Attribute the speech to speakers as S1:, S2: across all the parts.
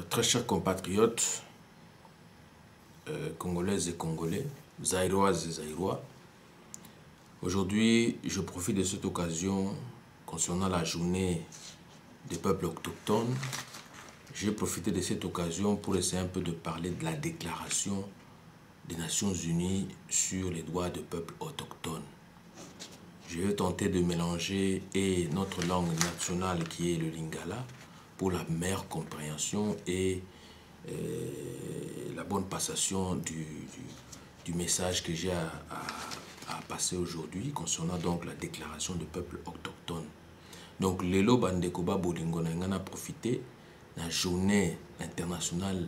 S1: Très chers compatriotes, congolaises et congolais, zaïroises et zaïrois, aujourd'hui, je profite de cette occasion concernant la journée des peuples autochtones. J'ai profité de cette occasion pour essayer un peu de parler de la déclaration des Nations Unies sur les droits des peuples autochtones. Je vais tenter de mélanger et notre langue nationale qui est le lingala pour la meilleure compréhension et la bonne passation du message que j'ai à passer aujourd'hui concernant donc la déclaration du peuple autochtone. Donc, lelo bandekoba bolingo na profité de la journée internationale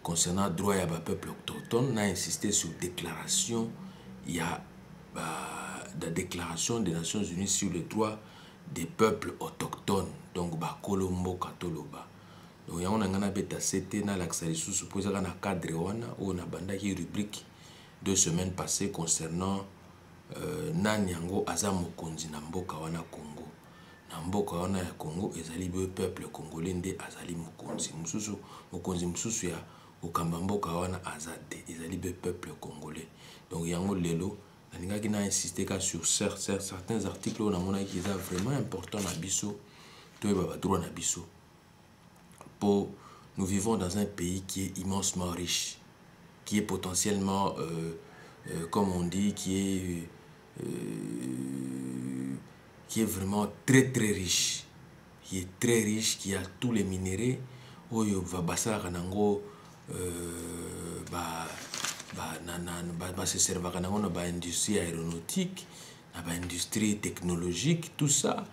S1: concernant le droit du peuple autochtone, on a insisté sur la déclaration, il y a la déclaration des Nations Unies sur les droits des peuples autochtones, donc Kolombo Katoloba. Donc, il y a un bêta c'était dans l'accès sous dans le cadre où on a bandaki rubrique 2 semaines passées concernant Nanyango Azamo Konzi Namboka wana Congo. Namboka wana ya Congo ezali be peuple congolais nde azali mokonzi. Mususu mokonzi mususu ya okamba mboka wana azate ezali be peuple congolais. Donc yango lelo nalingaki na insister sur certains articles où on a montré qu'ils sont vraiment importants na biso to ba droit na biso. Nous vivons dans un pays qui est immensement riche, qui est potentiellement, comme on dit, qui est vraiment très très riche, qui a tous les minéraux, oyo va basala kanango se servir kanango na ba industrie aéronautique, na ba industrie technologique, tout ça,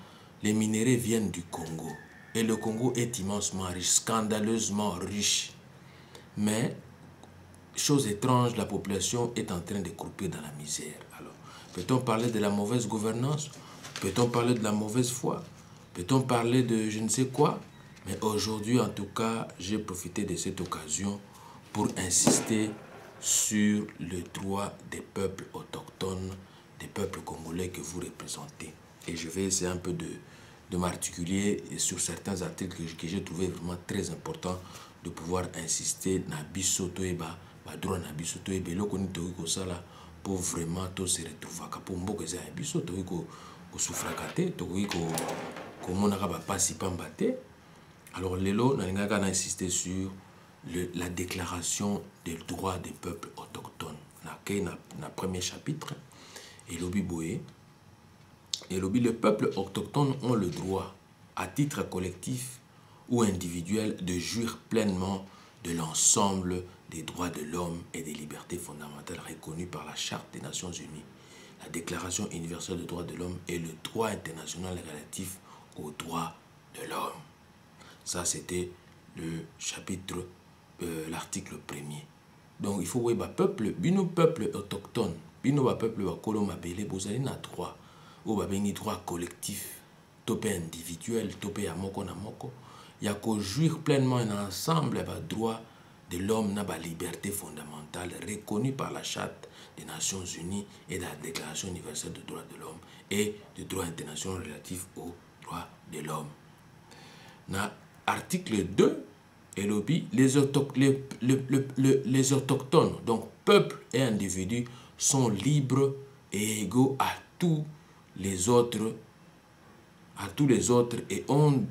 S1: les minéraux viennent du Congo. Et le Congo est immensement riche, scandaleusement riche. Mais, chose étrange, la population est en train de croupir dans la misère. Alors, peut-on parler de la mauvaise gouvernance? Peut-on parler de la mauvaise foi? Peut-on parler de je ne sais quoi? Mais aujourd'hui, en tout cas, j'ai profité de cette occasion pour insister sur le droit des peuples autochtones, des peuples congolais que vous représentez. Et je vais essayer un peu de m'articuler sur certains articles que j'ai trouvé vraiment très importants de pouvoir insister na biso toeba ba droit na biso toeba eloko ni toyi ko sala pour vraiment to se retrouver pour mboka za biso toyi ko souffraka te toyi ko monaka ba pasi pamba te. Alors lelo na lingaka na insister sur la déclaration des droits des peuples autochtones na premier chapitre et lobi boye. Et les peuples autochtones ont le droit, à titre collectif ou individuel, de jouir pleinement de l'ensemble des droits de l'homme et des libertés fondamentales reconnues par la Charte des Nations Unies, la Déclaration universelle des droits de l'homme et le droit international relatif aux droits de l'homme. Ça, c'était le chapitre, l'article 1er. Donc, il faut voir le peuple, bino peuple autochtone, bino peuple koloma belé, bozali na droit. Ou babengi droit collectif, topé individuel, topé à moko na moko, il y a qu'au jouir pleinement un ensemble de droits de l'homme na ba liberté fondamentale reconnue par la Charte des Nations Unies et la Déclaration universelle des droits de l'homme et du droit international relatif aux droits de l'homme. Na article 2, les autochtones, donc peuples et individus, sont libres et égaux à tous les autres et ont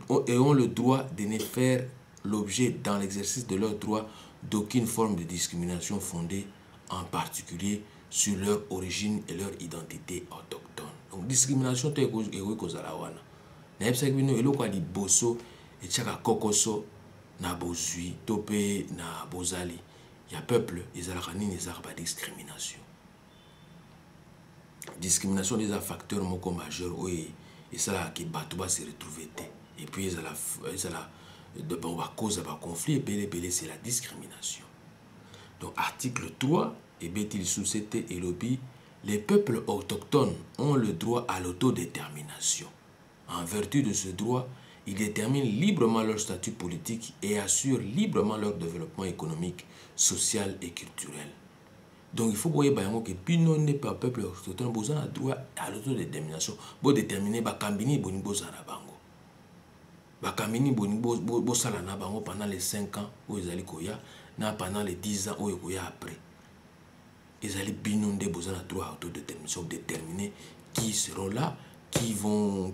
S1: le droit de ne faire l'objet dans l'exercice de leurs droits d'aucune forme de discrimination fondée en particulier sur leur origine et leur identité autochtone. Donc discrimination te kozala wana. Na yebisa bino eloko ali boso et tchaka kokoso na bozui topé na bozali. Ya peuple ezalaka nini ezalaka discrimination. Discrimination des facteurs moko majeurs et ça qui batouba se retrouver et puis de cause de conflit et c'est la discrimination. Donc article 3 et bétil sous c'était et lobby, les peuples autochtones ont le droit à l'autodétermination. En vertu de ce droit, ils déterminent librement leur statut politique et assurent librement leur développement économique, social et culturel. Donc il faut que Pino n'est pas peuple autochtone, vous avez droit à l'autodétermination. Vous déterminez ba kambini boni bozana bango. bakamini bosala na bango pendant les 5 ans oyo ezali koya na pendant les 10 ans oyo koya après ezali bino nde boza na droit à autodétermination déterminer qui seront là qui vont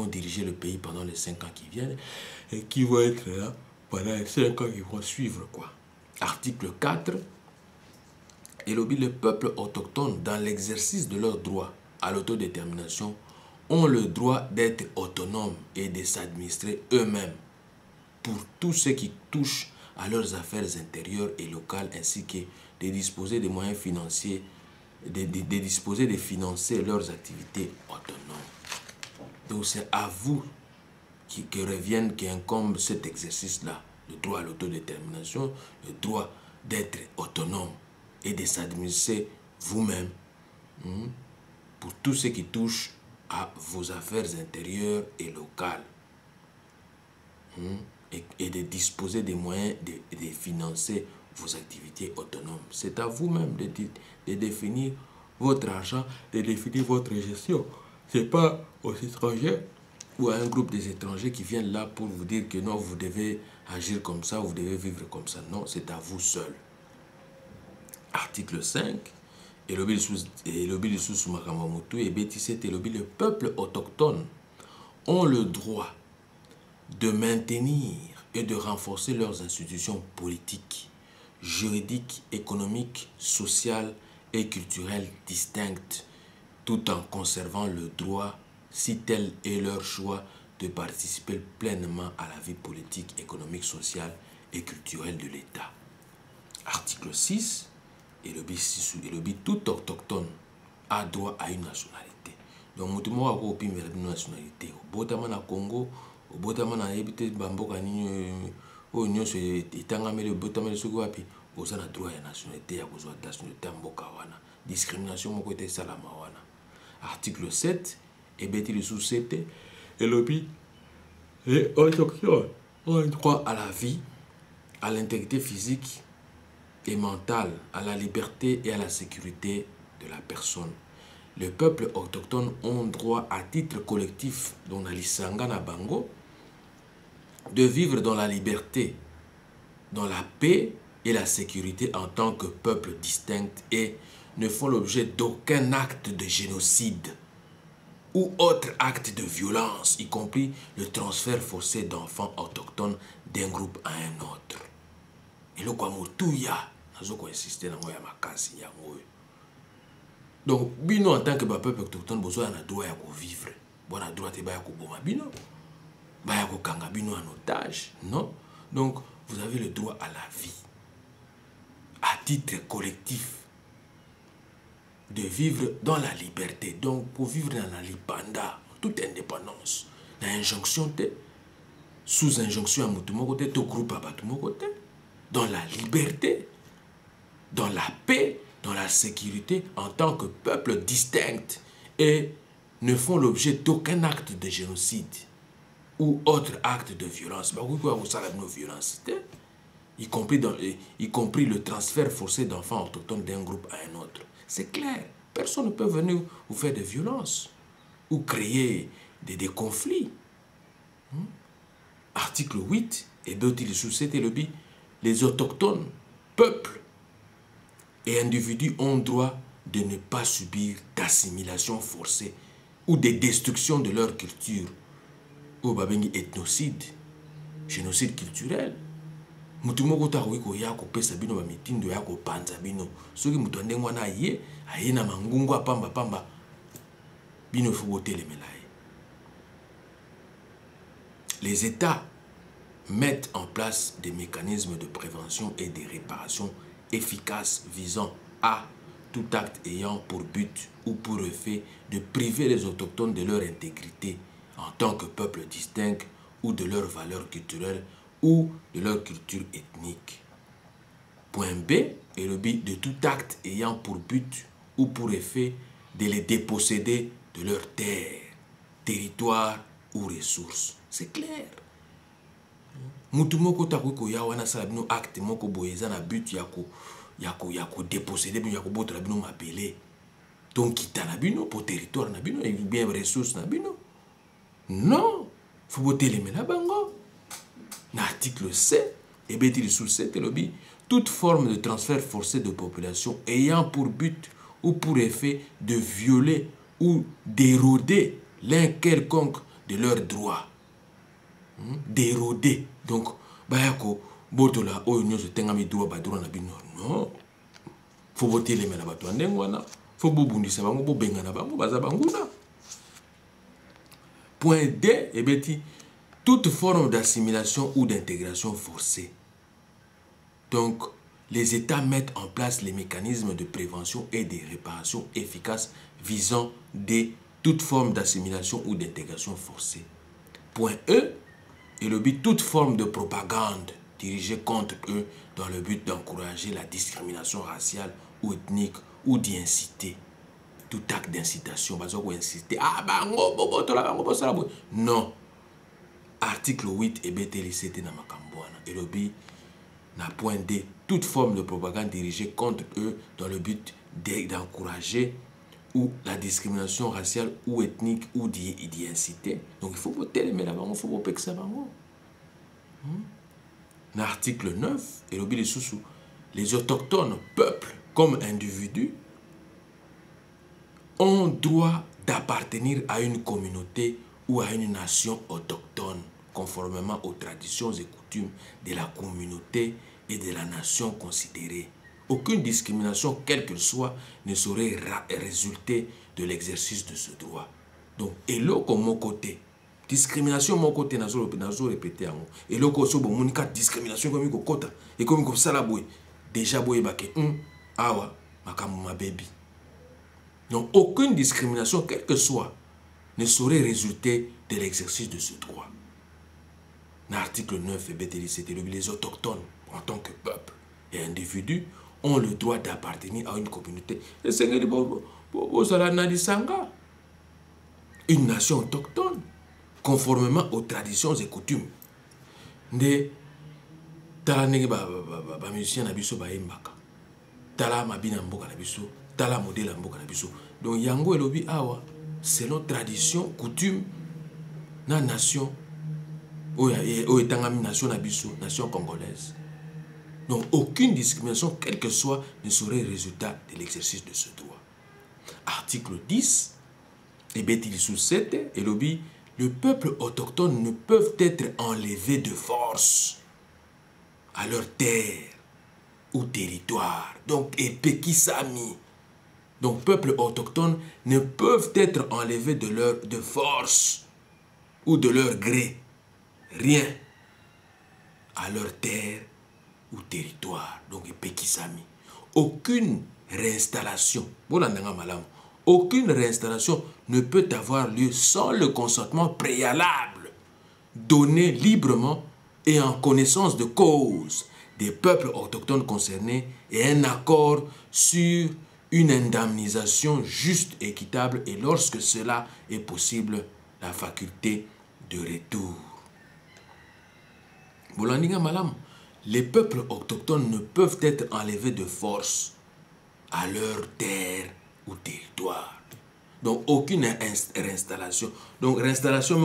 S1: diriger le pays pendant les 5 ans qui viennent et qui vont être là pendant les 5 ans qui vont suivre quoi. Article 4 et le peuple autochtone dans l'exercice de leur droit à l'autodétermination ont le droit d'être autonomes et de s'administrer eux-mêmes pour tout ce qui touche à leurs affaires intérieures et locales ainsi que de disposer des moyens financiers, de financer leurs activités autonomes. Donc c'est à vous que reviennent, qui incombe cet exercice-là, le droit à l'autodétermination, le droit d'être autonome et de s'administrer vous-même pour tout ce qui touche à vos affaires intérieures et locales et de disposer des moyens de financer vos activités autonomes. C'est à vous-même de définir votre argent, de définir votre gestion. Ce n'est pas aux étrangers ou à un groupe des étrangers qui viennent là pour vous dire que non, vous devez agir comme ça, vous devez vivre comme ça. Non, c'est à vous seul. Article 5. Et le peuple autochtone ont le droit de maintenir et de renforcer leurs institutions politiques, juridiques, économiques, sociales et culturelles distinctes, tout en conservant le droit, si tel est leur choix, de participer pleinement à la vie politique, économique, sociale et culturelle de l'État. Article 6. Et le tout autochtone a droit à une nationalité. Donc, tout le monde a une nationalité. Au Botama na Congo, au Botama na Ebite Bamboka ni Union se itangame le Botama le Sogoapi, vous avez droit à une nationalité, à vous avez nationalité Mboka wana. Discrimination mon côté salama wana. Article 7, et Betty le sous 7, et les autochtones ont droit à la vie, à l'intégrité physique et mentale, à la liberté et à la sécurité de la personne. Les peuples autochtones ont droit à titre collectif, dont la Lisanga na Bango, de vivre dans la liberté, dans la paix et la sécurité en tant que peuple distinct et ne font l'objet d'aucun acte de génocide ou autre acte de violence, y compris le transfert forcé d'enfants autochtones d'un groupe à un autre. Et le quoi motouya, nazo ko insister na ngoya makasi ya ngoyo. Donc bino en tant que peuple autochtone bozo na droit ya ko vivre. Bona droit te ba ya ko boma bino. Ba ya ko kanga bino en otage, non? Donc vous avez le droit à la vie. À titre collectif de vivre dans la liberté. Donc pour vivre dans la libanda, toute indépendance, l'injonction sous injonction à mutumo côté tout groupe à batumo côté. Dans la liberté, dans la paix, dans la sécurité, en tant que peuple distinct et ne font l'objet d'aucun acte de génocide ou autre acte de violence. Y compris le transfert forcé d'enfants autochtones d'un groupe à un autre. C'est clair. Personne ne peut venir vous faire de violence ou créer des conflits. Article 8, et d'autres sous c'était le but. Les autochtones, peuples et individus ont droit de ne pas subir d'assimilation forcée ou de destruction de leur culture, ou babengi ethnocide, génocide culturel. Mutu moko takoki koya kopesa bino ba mitindo ya kopanza bino. Soki mutu ndenge wana aye na mangungu apamba pamba bino faut botelemela ye. Les États mettent en place des mécanismes de prévention et de réparation efficaces visant à tout acte ayant pour but ou pour effet de priver les autochtones de leur intégrité en tant que peuple distinct ou de leurs valeurs culturelles ou de leur culture ethnique. Point B est le but de tout acte ayant pour but ou pour effet de les déposséder de leurs terres, territoires ou ressources. C'est clair. Mutu moko takoki koya wana sala bino acte moko boye eza na but ya ko déposséder bino ya ko botola bino mabele. Donc kita na bino pour territoire na bino et bien ressources na bino. Non, faut boter les mena bango. L'article C, et bêtise sous 7, lobby, toute forme de transfert forcé de population ayant pour but ou pour effet de violer ou d'éroder l'un quelconque de leurs droits. D'éroder. Donc, bayako, botola, oh, nous tengami droit, badroit na bino. Non. Faut voter les mena bato andengwana. Faut bobundi sa bango, bobenga na bango, baza banguna. Point D, et bêtise, toute forme d'assimilation ou d'intégration forcée. Donc, les États mettent en place les mécanismes de prévention et de réparation efficaces visant toute forme d'assimilation ou d'intégration forcée. Point E, et le but, toute forme de propagande dirigée contre eux dans le but d'encourager la discrimination raciale ou ethnique ou d'y inciter. Tout acte d'incitation, inciter. Ah, bango, bobo, tola, bango, bossala, boy. Non. Article 8 et BTLCT dans Makambouana. Et le but, na point D, toute forme de propagande dirigée contre eux dans le but d'encourager ou la discrimination raciale ou ethnique ou d'y inciter. Donc il faut voter les là-bas, il faut voter ça. L'article 9, et le but sous les autochtones, peuples comme individus, ont droit d'appartenir à une communauté ou à une nation autochtone, conformément aux traditions et coutumes de la communauté et de la nation considérée. Aucune discrimination, quelle qu'elle soit, ne saurait résulter de l'exercice de ce droit. Donc, et là, comme mon côté, discrimination, mon côté, n'a pas répété. Et là, comme mon côté, discrimination, comme mon côté, et comme ça, la bouille. Déjà, bouille, awa, ma baby. Donc, aucune discrimination, quelle que soit, ne saurait résulter de l'exercice de ce droit. L'article 9 c'était les autochtones, en tant que peuple et individus, ont le droit d'appartenir à une communauté. Et c'est une nation autochtone, conformément aux traditions et coutumes. De tala nenge ba musicien na biso ba embaka. Tala mabina mboka na biso, tala modèle mboka na biso. Donc yango elobi awa selon tradition, coutume na nation nation na biso, nation congolaise. Donc aucune discrimination, quelle que soit, ne serait résultat de l'exercice de ce droit. Article 10, et bêtise sous 7, et lobby, le peuple autochtone ne peuvent être enlevés de force à leur terre ou territoire. Donc, et Pekisami. Donc, peuple autochtone ne peuvent être enlevés de force ou de leur gré. Rien à leur terre ou territoire. Donc, Pekisami. Aucune réinstallation. Aucune réinstallation ne peut avoir lieu sans le consentement préalable donné librement et en connaissance de cause des peuples autochtones concernés et un accord sur une indemnisation juste et équitable et lorsque cela est possible, la faculté de retour. Bolandinga Malam, les peuples autochtones ne peuvent être enlevés de force à leur terre ou territoire. Donc, aucune réinstallation. Donc, réinstallation,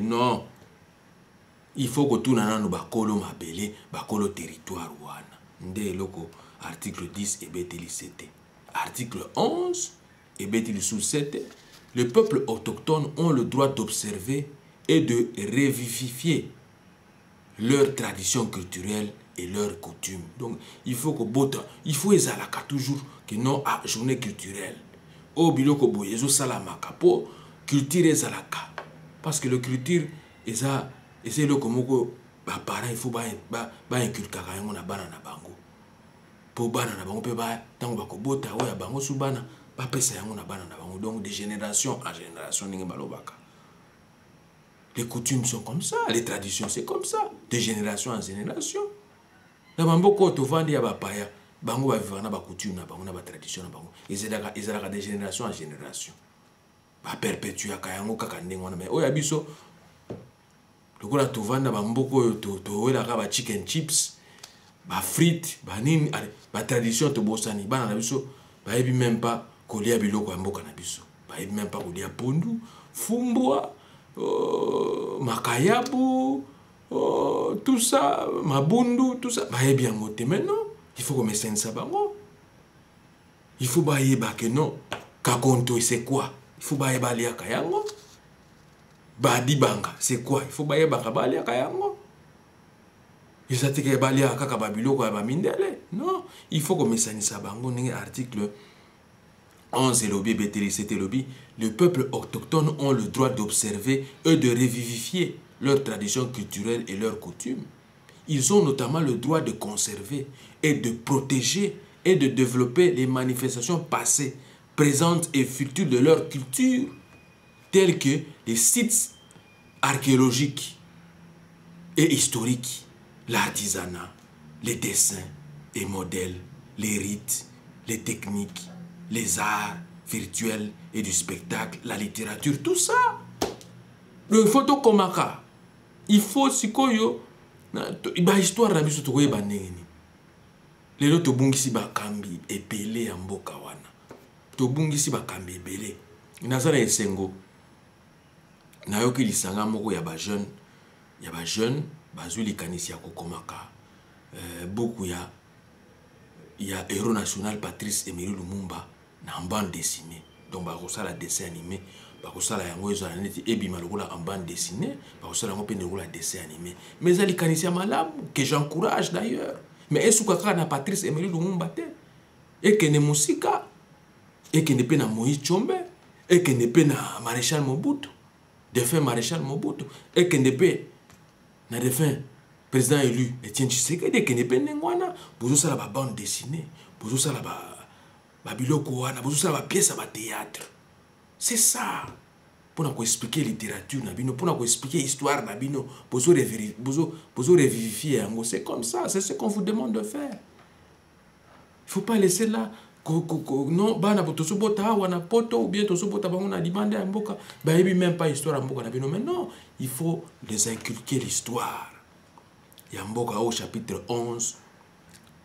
S1: non. Il faut que tout le monde bakolo mabele, bakolo territoire wana. Nde loko article 10 et BTLCT. Article 11 et BTL-7. Les peuples autochtones ont le droit d'observer et de revivifier leurs traditions culturelles et leurs coutumes. Donc, il faut que il faut ezalaka toujours que non à journée culturelle. Au biloko boyezo salamaka po culture ezalaka. Parce que le culture eza c'est le komoko ba parents il faut ba inculquer yango na bana na bango. Po bana na bango pe ba tango ba ko bota oya bango su bana ba pesa yango na bana na bango. Donc de génération en génération ninge balobaka. Les coutumes sont comme ça, les traditions c'est comme ça, de génération en génération. Na bamboko to vandi ya ba paya, bango ba vivana ba coutume na bango na ba tradition na bango. Ezalaka de génération en génération. Ba perpétuer kayango kaka ndenge wana mais oya biso lokola to vanda ba mboko to welaka ba chicken chips, ba frites, ba nini, ba tradition to bosani bana na biso ba yebi même pas kolia biloko ya mboka na biso. même pas kolia pondu, fumbwa, makayabu, tout ça, mabundu, tout ça. Bien moté maintenant. Il faut qu'on mette ça bango. Il faut que non. Kakonto, c'est quoi? Il faut que lia kayango. Badibanga, c'est quoi? Il faut que lia kayango. Il faut que lia kakababilo kwa bamindele. Non, il faut qu'on mette ça bango. Article 11 et lobby, BTLCT lobby. Les peuples autochtones ont le droit d'observer et de revivifier leurs traditions culturelles et leurs coutumes. Ils ont notamment le droit de conserver et de protéger et de développer les manifestations passées, présentes et futures de leur culture, telles que les sites archéologiques et historiques, l'artisanat, les dessins et modèles, les rites, les techniques, les arts virtuels et du spectacle, la littérature, tout ça. Le photo komaka, il faut sikoyo, ba histoire na biso tokoye ba ndenge. Lelo tobungisi ba kambi epele ya mboka wana. Tobungisi ba kambi ebele. Nazala esengo. Nayoki lisanga moko ya ba jeune, bazwi likanisi ya kokomaka. Beaucoup ya héros national Patrice Emery Lumumba na bande dessinée. Donc bakosala dessin animé, bakosala yango ezala neti ebima lokola en bande dessinée, bakosala yango pe lokola dessin animé. Mais ezali kanisi ya malamu que j'encourage d'ailleurs. Mais esukaka na Patrice Emery Lumumba te. Ekende musika, ekende pe na Moïse Tshombe, ekende pe na Maréchal Mobutu, défunt Maréchal Mobutu, ekende pe na défunt président élu Etienne Tshisekedi, ekende pe nengwana, bozosala ba bande dessinée, bozosala ba biloko wana, bozosala ba pièce ba théâtre. C'est ça. Pour nous expliquer littérature, pour nous expliquer histoire, pour nous revivifier. C'est comme ça, c'est ce qu'on vous demande de faire. Il ne faut pas laisser là. Non, ou bien même pas histoire. Mais non, il faut les inculquer l'histoire. Il y a au chapitre 11,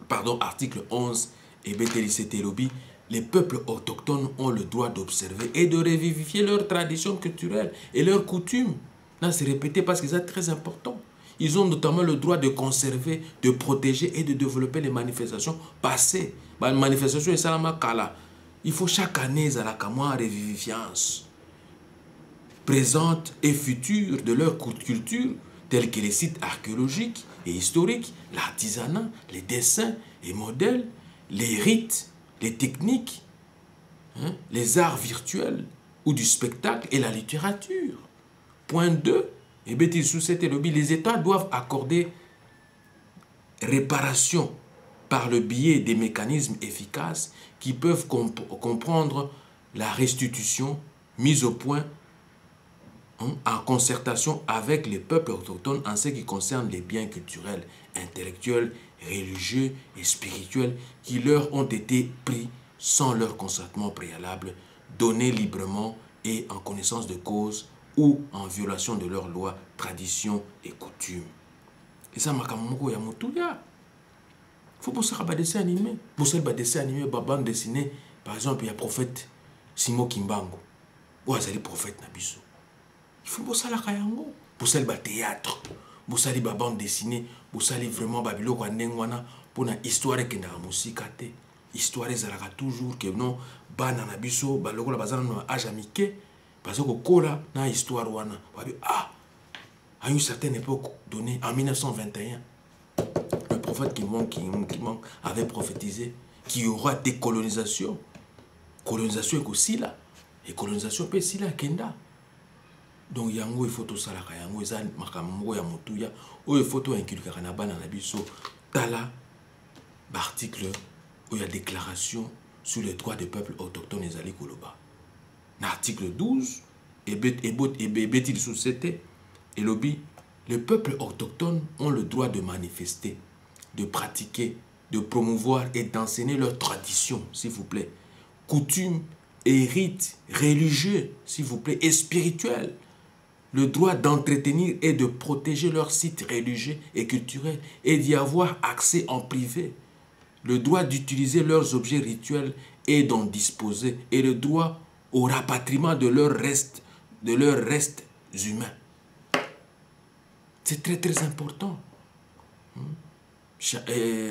S1: pardon, article 11, et BTLCT lobby. Les peuples autochtones ont le droit d'observer et de revivifier leurs traditions culturelles et leurs coutumes. Là, c'est répété parce que c'est très important. Ils ont notamment le droit de conserver, de protéger et de développer les manifestations passées. Les manifestations, il faut chaque année, la revivifiance présente et future de leur culture, tels que les sites archéologiques et historiques, l'artisanat, les dessins et modèles, les rites, les techniques, les arts virtuels ou du spectacle et la littérature. Point 2, les États doivent accorder réparation par le biais des mécanismes efficaces qui peuvent comprendre la restitution mise au point en concertation avec les peuples autochtones en ce qui concerne les biens culturels, intellectuels, religieux et spirituels qui leur ont été pris sans leur consentement préalable, donnés librement et en connaissance de cause ou en violation de leurs lois, traditions et coutumes. Et ça, makamoko ya motuya. Faut pour ça dessin animé. Pour ça dessin animé, bande dessinée, par exemple, il y a prophète Simo Kimbangu. Ou azali prophète Nabiso. Il faut pour ça la kayango. Pour ça le théâtre. Pour ça les bande dessinée. Pour ça les vraiment babilo kwa nengwana. Pour na histoire qui na musika te. Histoire ezalaka toujours que non bana Nabiso baloko la bazana no âge amike. Parce que kola na histoire wana. À une certaine époque donnée en 1921. Le prophète Kimon avait prophétisé qu'il y aura décolonisation. Colonisation est aussi là. Et colonisation peut aussi là, Kenda. Donc, yango il faut tout ça là, yango ezal makambo ya mutuya, o il faut tout inculquer na bana na biso tala l'article où il y a déclaration sur les droits des peuples autochtones ezali koloba. L'article 12 et betil société et lobby. Les peuples autochtones ont le droit de manifester, de pratiquer, de promouvoir et d'enseigner leurs traditions, s'il vous plaît, coutumes et rites religieux, s'il vous plaît, et spirituels. Le droit d'entretenir et de protéger leurs sites religieux et culturels et d'y avoir accès en privé. Le droit d'utiliser leurs objets rituels et d'en disposer. Et le droit au rapatriement de leurs restes humains. C'est très très important.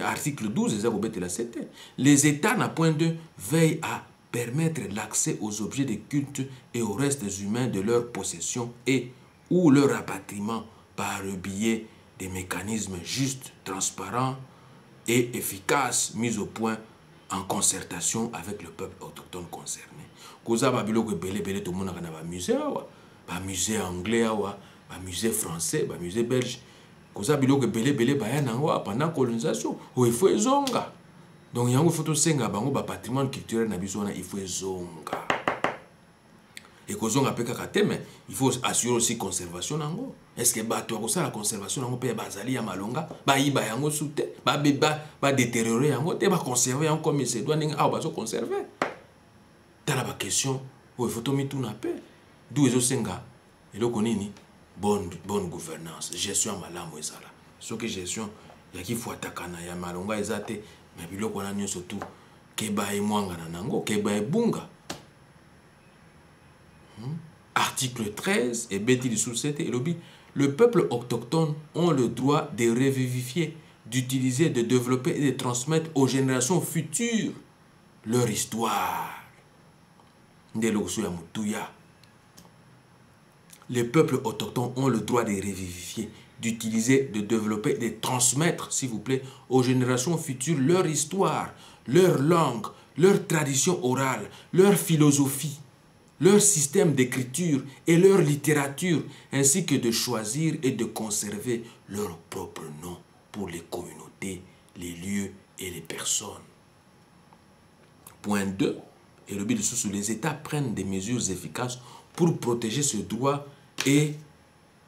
S1: Article 12, les États, n'a point de veille à permettre l'accès aux objets de culte et aux restes humains de leur possession et ou leur rapatriement par le biais des mécanismes justes, transparents et efficaces mis au point en concertation avec le peuple autochtone concerné. Koza babiloko belé belé tout le monde a musée musée anglais musée français, musée belge. Koza biloko belé belé bayanangwa pendant colonisation. Il faut zonga. Donc yango faut senga bango patrimoine culturel na biso na il faut zonga. Et kozonga pe kaka te, mais il faut assurer aussi conservation nango. Est-ce que bato akosa la conservation nango pe bazali ya malonga ba yiba yango soute ba détériorer yango te ba conserver yango comme il se doit ninga ba so conserver. Tala ba question il faut to mituna pe d'où ezo senga eloko nini bonne gouvernance, gestion malamu ezala. Ce que gestion ya ki faut atakana ya malonga ezate mais biloko na nyonso tout keba e mwanga na nango keba e bunga. Article 13 et Betty sous 7 et le peuple autochtone ont le droit de revivifier, d'utiliser, de développer et de transmettre aux générations futures leur histoire. Les peuples autochtones ont le droit de revivifier, d'utiliser, de développer et de transmettre, s'il vous plaît, aux générations futures leur histoire, leur langue, leur tradition orale, leur philosophie, leur système d'écriture et leur littérature, ainsi que de choisir et de conserver leur propre nom pour les communautés, les lieux et les personnes. Point 2. Et le but de ce, les États prennent des mesures efficaces pour protéger ce droit et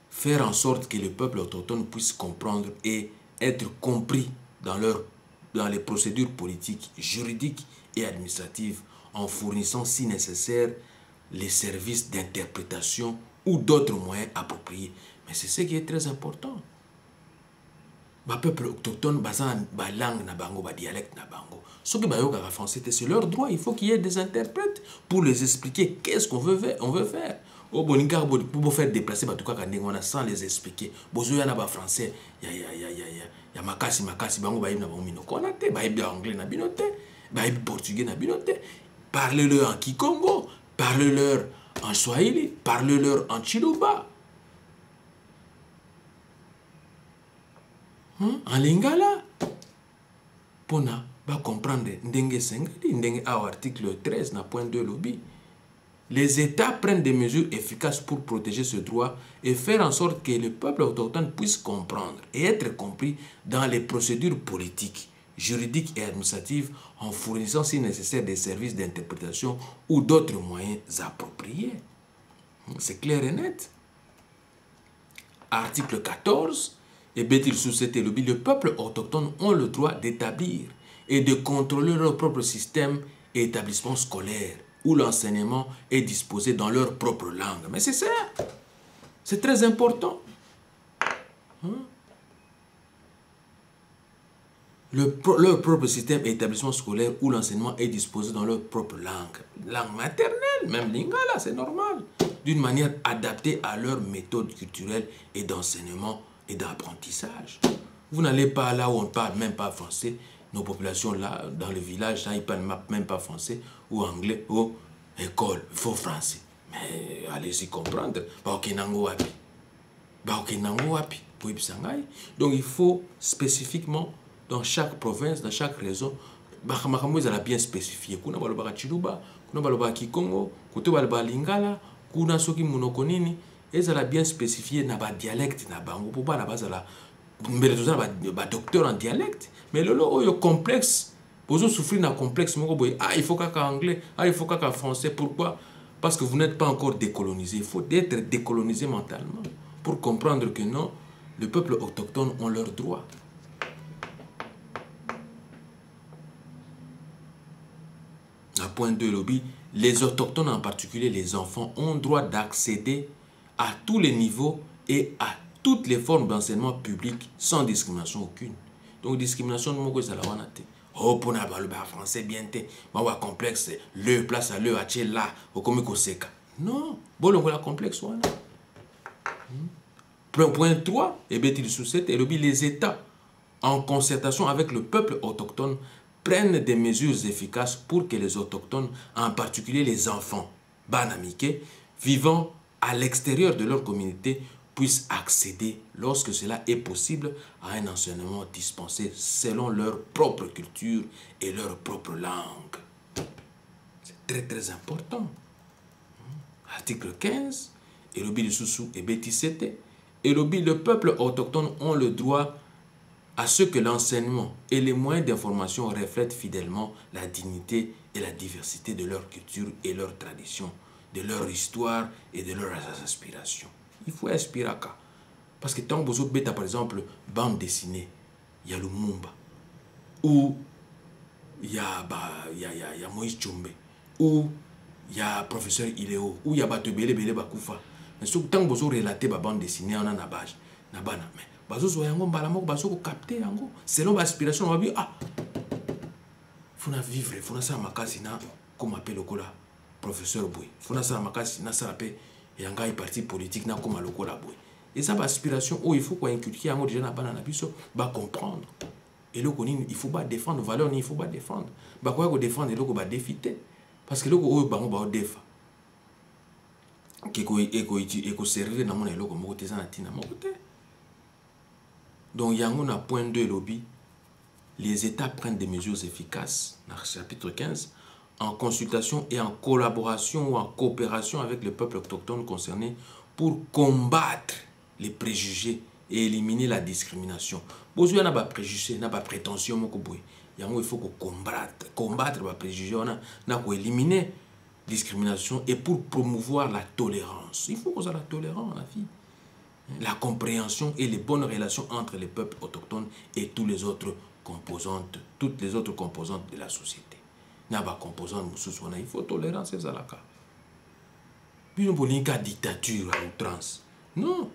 S1: faire en sorte que le peuple autochtone puisse comprendre et être compris dans les procédures politiques, juridiques et administratives, en fournissant, si nécessaire, les services d'interprétation ou d'autres moyens appropriés. Mais c'est ce qui est très important. Le peuple autochtone, la langue, la dialecte, ce qui est français, c'est leur droit. Il faut qu'il y ait des interprètes pour les expliquer qu'est-ce qu'on veut faire. Pour faire déplacer, sans les expliquer. Il y a français, il y a makasi, il y a anglais, il y a portugais, parlez-le en Kikongo. Parle-leur en Swahili, parle-leur en Chiluba, en Lingala. Pour comprendre, article 13, point 2 lobby. Les États prennent des mesures efficaces pour protéger ce droit et faire en sorte que le peuple autochtone puisse comprendre et être compris dans les procédures politiques, juridiques et administratives en fournissant si nécessaire des services d'interprétation ou d'autres moyens appropriés. C'est clair et net. Article 14. Et Bétil Société Lobby, le peuple autochtone ont le droit d'établir et de contrôler leur propre système et établissement scolaire où l'enseignement est disposé dans leur propre langue. Mais c'est ça. C'est très important. Leur propre système et établissement scolaire où l'enseignement est disposé dans leur propre langue. Langue maternelle, même lingala, c'est normal. D'une manière adaptée à leur méthode culturelle et d'enseignement et d'apprentissage. Vous n'allez pas là où on ne parle même pas français. Nos populations là, dans le village, là, ils ne parlent même pas français ou anglais ou école. Il faut français. Mais allez-y comprendre. Donc il faut spécifiquement dans chaque province, dans chaque région, ils ont bien spécifié. Kuna balobaka Chiluba, kuna balobaka Kikongo, kuna balobaka Lingala, kuna soki munokonini, ils ont bien spécifié na ba dialecte na bango pour pas na bazala ba docteur en dialecte. Mais le complexe, vous souffrez d'un complexe, il faut qu'un anglais, il faut qu'un français. Pourquoi? Parce que vous n'êtes pas encore décolonisé. Il faut être décolonisé mentalement pour comprendre que non, le peuple autochtone ont leurs droits. À point 2 lobby, les autochtones, en particulier les enfants, ont droit d'accéder à tous les niveaux et à toutes les formes d'enseignement public sans discrimination aucune. Donc, discrimination, Oh, pour na le français bien te. Ma complexe, le place à le, à là, au comme seka. Non, bon, on la complexe, on Point 3, et bien, les États, en concertation avec le peuple autochtone, prennent des mesures efficaces pour que les autochtones, en particulier les enfants, banamiké, vivant à l'extérieur de leur communauté, puissent accéder, lorsque cela est possible, à un enseignement dispensé selon leur propre culture et leur propre langue. C'est très très important. Article 15, Elobi Lisusu et Betisete, Elobi, le peuple autochtone ont le droit à ce que l'enseignement et les moyens d'information reflètent fidèlement la dignité et la diversité de leur culture et leur tradition, de leur histoire et de leurs aspirations. Il faut aspirer à ça. Parce que tant que vous avez par exemple bande dessinée, il y a Lumumba, ou il y a Moïse Tchombe, ou il y a professeur Iléo, ou il y a Batebele Bele Bakoufa. Mais tant que vous avez relaté la bande dessinée, on a une base. Bazozo yango mbala moko bazoko capter yango selon l'aspiration on va dire ah faut vivre faut ça makasi na comme appelle lokola professeur boy faut ça makasi na ça pe yanga yi parti politique na comme lokola boy et ça aspiration oh il faut quoi inculquer yango déjà na bana na biso ba comprendre et le konini il faut pas défendre valeur ni il faut pas défendre ba quoi ko défendre et loko ba défiter parce que loko oh bango ba défa qui ko servir na mona loko moko teza na tina moko te. Donc, yango na point 2 lobby, les États prennent des mesures efficaces, dans le chapitre 15, en consultation et en collaboration ou en coopération avec le peuple autochtone concerné pour combattre les préjugés et éliminer la discrimination. Si on a des préjugés, on a des prétentions, il faut combattre les préjugés, on a éliminer la discrimination et pour promouvoir la tolérance. Il faut qu'on soit la tolérance, la vie. La compréhension et les bonnes relations entre les peuples autochtones et toutes les autres composantes de la société. Il faut tolérance, c'est ça là. Il n'y a pas de dictature à outrance. Non.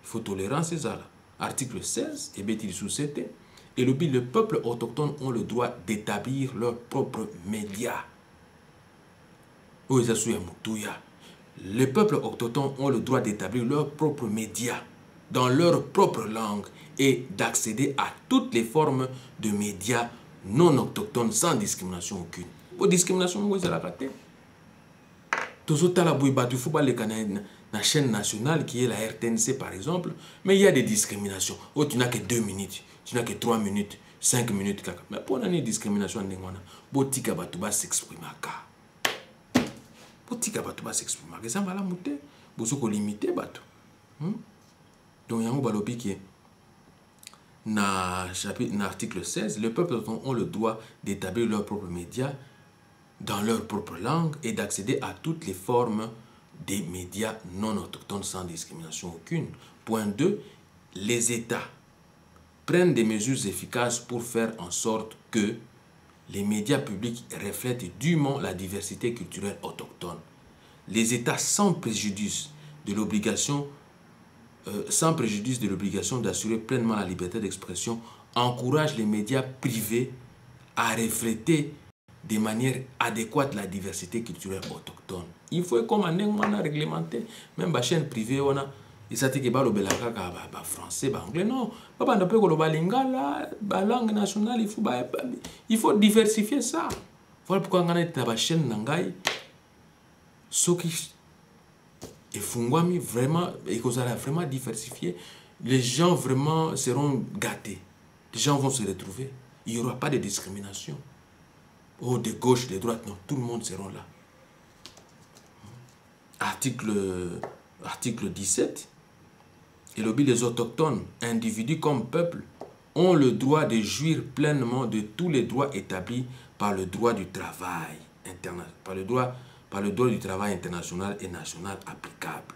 S1: Il faut tolérance, c'est ça là. Article 16, et le peuple autochtone ont le droit d'établir leurs propres médias. Les peuples autochtones ont le droit d'établir leurs propres médias dans leur propre langue et d'accéder à toutes les formes de médias non autochtones sans discrimination aucune. Pour discrimination, vous avez la raté. Il faut pas la chaîne nationale qui est la RTNC par exemple, mais il y a des discriminations. Oh, tu n'as que 2 minutes, tu n'as que 3 minutes, 5 minutes. Mais pour une discrimination, il faut s'exprimer. Botika bato ba s'exprimer. Ça va la monter. Bosoko limiter bato. Donc yango balobi qui na article 16, le peuple ont le droit d'établir leurs propres médias dans leur propre langue et d'accéder à toutes les formes des médias non autochtones sans discrimination aucune. Point 2, les États prennent des mesures efficaces pour faire en sorte que les médias publics reflètent dûment la diversité culturelle autochtone. Les États, sans préjudice de l'obligation d'assurer pleinement la liberté d'expression, encouragent les médias privés à refléter de manière adéquate la diversité culturelle autochtone. Il faut commander un réglementé, même la chaîne privée, on a il s'agit que le français, l'anglais, non. La langue nationale, il faut diversifier ça. Voilà pourquoi on a une chaîne Nangai. Ce qui est vraiment, et qu'on a vraiment diversifié, les gens vraiment seront gâtés. Les gens vont se retrouver. Il n'y aura pas de discrimination. Oh, de gauche, de droite, non. Tout le monde sera là. Article 17. Et les autochtones, individus comme peuple, ont le droit de jouir pleinement de tous les droits établis par le droit du travail international et national applicable.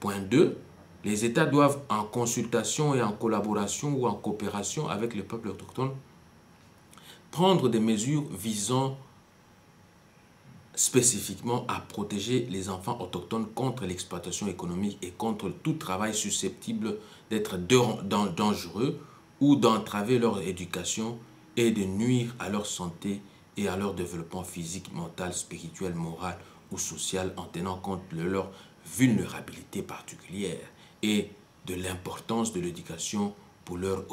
S1: Point 2. Les États doivent, en consultation et en collaboration ou en coopération avec le peuple autochtone, prendre des mesures visant spécifiquement à protéger les enfants autochtones contre l'exploitation économique et contre tout travail susceptible d'être dangereux ou d'entraver leur éducation et de nuire à leur santé et à leur développement physique, mental, spirituel, moral ou social en tenant compte de leur vulnérabilité particulière et de l'importance de l'éducation pour leur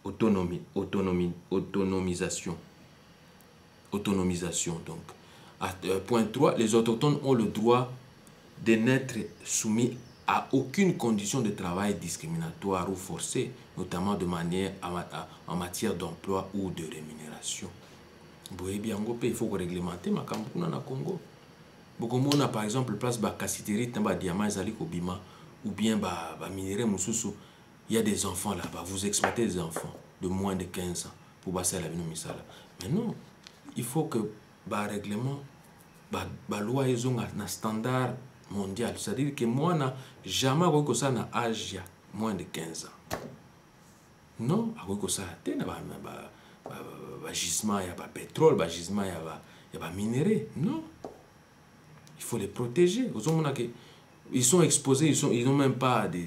S1: autonomisation. Donc. Point 3, les autochtones ont le droit de n'être soumis à aucune condition de travail discriminatoire ou forcée, notamment de manière en matière d'emploi ou de rémunération. Il faut réglementer ma Cameroun na Congo. Bokomona par exemple place ba cassiterie tamba diamant zali kobima ou bien ba minerai mususu, il y a des enfants là-bas, vous exploitez des enfants de moins de 15 ans pour passer à la misala. Mais non, il faut que ba règlement ba loi ils ont un standard mondial, c'est-à-dire que moi na jamais ko ça na âge moins de 15 ans. Non, ko ça tena ba gisement, il y a pas pétrole, ba gisement, il y a pas minerai. Non. Il faut les protéger. Ils sont exposés, ils n'ont même pas des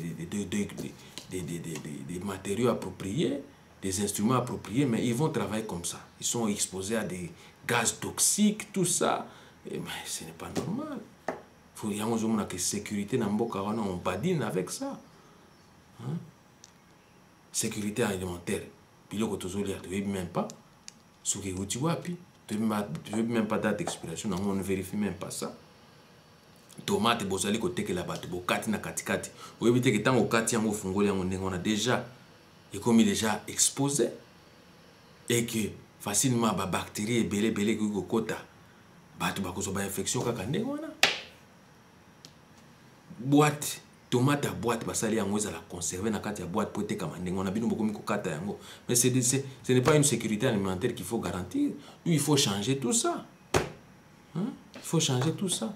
S1: matériaux appropriés, des instruments appropriés, mais ils vont travailler comme ça. Ils sont exposés à des gaz toxiques, tout ça. Mais ce n'est pas normal. Il y a une sécurité dans Mboka, on badine avec ça. Hein? Sécurité alimentaire. Puis le côté tu ne même pas. Ce que tu vois, tu ne veux même pas date d'expiration, on ne vérifie même pas ça. Tomate bozali côté que la batte bokati na katikati ou éviter que tant au kati yango fungoli yango on a déjà et comme il est déjà exposé et que facilement ba bactéries belé ko kota bato ba kozo ba infection kaka ndenge wana boîte tomate à boîte basali yango za la conserver na kati ya boîte pour te kama ndenge wana bino bokomi ko kata yango mais ce n'est pas une sécurité alimentaire qu'il faut garantir. Il faut changer tout ça. Hein? Il faut changer tout ça.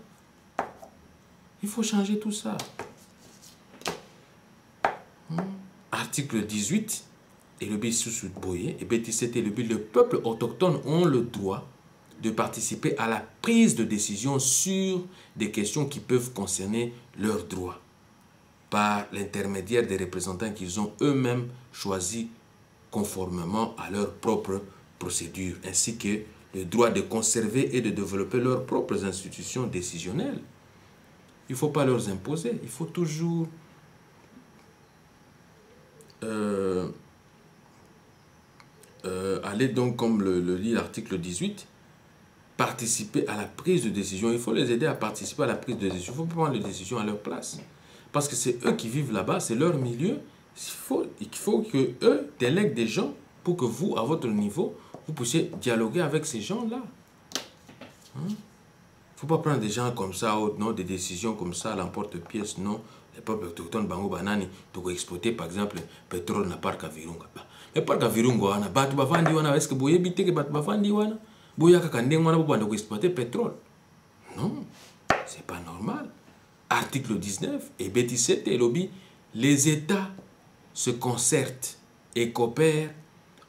S1: Il faut changer tout ça. Article 18, et le but sous Boye, et le peuple autochtone ont le droit de participer à la prise de décision sur des questions qui peuvent concerner leurs droits, par l'intermédiaire des représentants qu'ils ont eux-mêmes choisis conformément à leurs propres procédures, ainsi que le droit de conserver et de développer leurs propres institutions décisionnelles. Il ne faut pas leur imposer. Il faut toujours aller donc, comme le dit l'article 18, participer à la prise de décision. Il faut les aider à participer à la prise de décision. Il faut prendre les décisions à leur place. Parce que c'est eux qui vivent là-bas, c'est leur milieu. Il faut que eux délèguent des gens pour que vous, à votre niveau, vous puissiez dialoguer avec ces gens-là. Hein? Il ne faut pas prendre des gens comme ça, non, des décisions comme ça, l'emporte-pièce, non. Les peuples autochtones, Bango Banani, tu peux exploiter par exemple le pétrole na parc à Virunga. Mais parc à Virunga, on a battu Bavandi, on a est-ce que vous avez que battu Bavandi, on a Boya Kakande, on a exploiter pétrole. Non, c'est pas normal. Article 19 et B17 et lobby, les États se concertent et coopèrent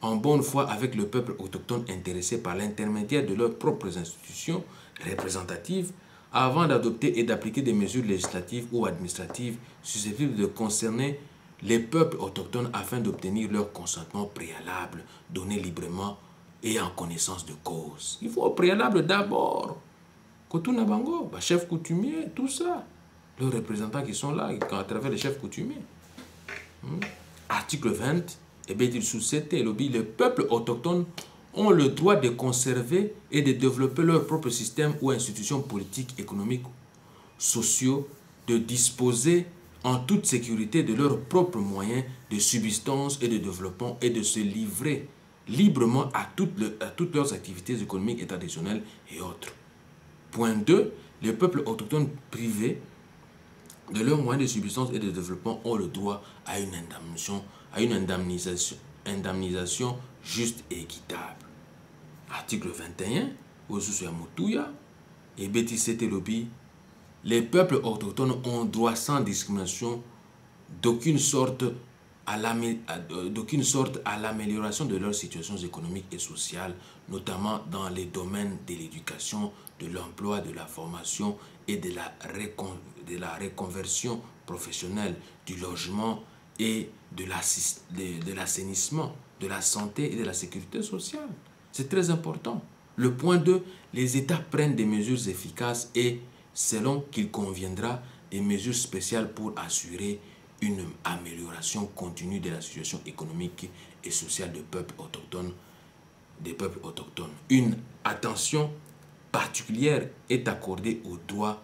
S1: en bonne foi avec le peuple autochtone intéressé par l'intermédiaire de leurs propres institutions représentatives avant d'adopter et d'appliquer des mesures législatives ou administratives susceptibles de concerner les peuples autochtones afin d'obtenir leur consentement préalable, donné librement et en connaissance de cause. Il faut au préalable d'abord. Kotuna Bango, chef coutumier, tout ça. Leurs représentants qui sont là, à travers les chefs coutumiers. Article 20, et bien il sous-7 les peuples autochtones ont le droit de conserver et de développer leur propre système ou institutions politiques, économiques, sociaux, de disposer en toute sécurité de leurs propres moyens de subsistance et de développement et de se livrer librement à toutes leurs activités économiques et traditionnelles et autres. Point 2. Les peuples autochtones privés de leurs moyens de subsistance et de développement ont le droit à une indemnisation juste et équitable. Article 21, et B17 lobby, les peuples autochtones ont droit sans discrimination d'aucune sorte à l'amélioration de leurs situations économiques et sociales, notamment dans les domaines de l'éducation, de l'emploi, de la formation et de la reconversion professionnelle, du logement et de l'assainissement, de la santé et de la sécurité sociale. C'est très important. Le point 2, les États prennent des mesures efficaces et, selon qu'il conviendra, des mesures spéciales pour assurer une amélioration continue de la situation économique et sociale des peuples autochtones. Une attention particulière est accordée aux droits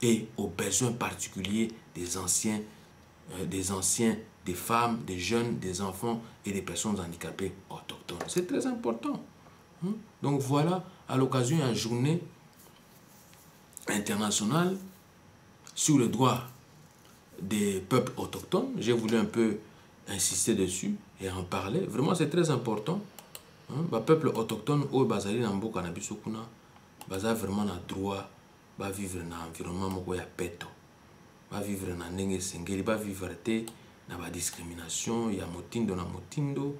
S1: et aux besoins particuliers des anciens, des femmes, des jeunes, des enfants et des personnes handicapées autochtones. C'est très important. Donc voilà, à l'occasion d'une journée internationale sur le droit des peuples autochtones, j'ai voulu un peu insister dessus et en parler. Vraiment, c'est très important. Les peuples autochtones, au Bazali, Nambo, Kanabisokuna, Baza vraiment na droit, va vivre dans un environnement moko ya peto. Va vivre dans ndenge sengeli, va vivre te na ba discrimination, ya motindo na motindo,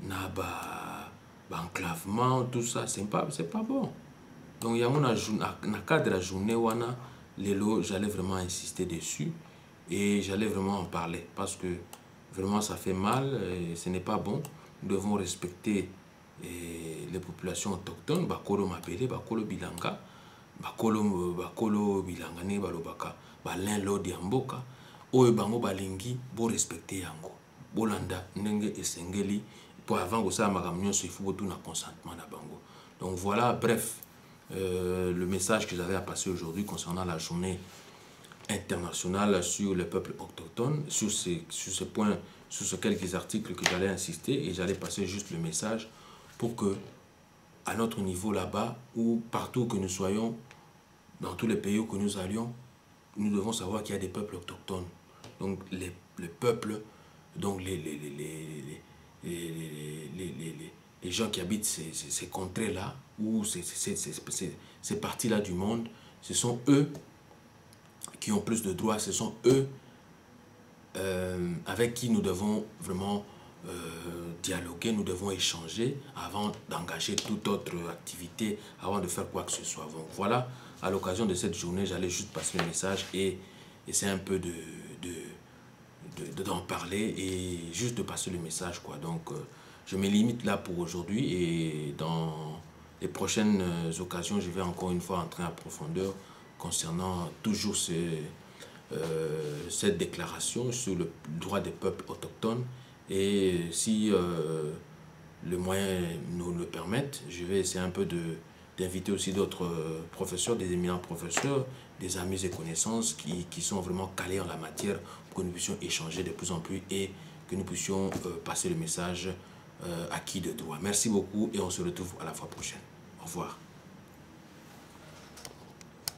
S1: na ba enclavement, tout ça, c'est pas bon. Donc il y a un cadre de la journée wana lelo, j'allais vraiment insister dessus et j'allais vraiment en parler parce que vraiment ça fait mal et ce n'est pas bon. Nous devons respecter les populations autochtones, bakolo mapele, bakolo bilanga, bakolo bilanga ne balobaka, balin lodi amboka, oyo bango balingi bo respecter yango. Bolanda ndenge esengeli pour avant que ça makamnyo il faut tout na consentement na bango. Donc voilà, bref, le message que j'avais à passer aujourd'hui concernant la journée internationale sur les peuples autochtones, sur ce point, sur ces quelques articles que j'allais insister et j'allais passer juste le message pour que, à notre niveau là-bas, ou partout que nous soyons, dans tous les pays où que nous allions, nous devons savoir qu'il y a des peuples autochtones. Donc les peuples, donc les gens qui habitent ces contrées-là, ou ces parties-là du monde, ce sont eux qui ont plus de droits, ce sont eux avec qui nous devons vraiment dialoguer, nous devons échanger avant d'engager toute autre activité, avant de faire quoi que ce soit. Donc voilà, à l'occasion de cette journée, j'allais juste passer le message et essayer un peu d'en parler et juste de passer le message, quoi. Donc je me limite là pour aujourd'hui et dans les prochaines occasions, je vais encore une fois entrer en profondeur concernant toujours cette déclaration sur le droit des peuples autochtones. Et si le moyen nous le permettent, je vais essayer un peu d'inviter aussi d'autres professeurs, des éminents professeurs, des amis et connaissances qui sont vraiment calés en la matière pour que nous puissions échanger de plus en plus et que nous puissions passer le message acquis de droit. Merci beaucoup et on se retrouve à la fois prochaine. Au revoir.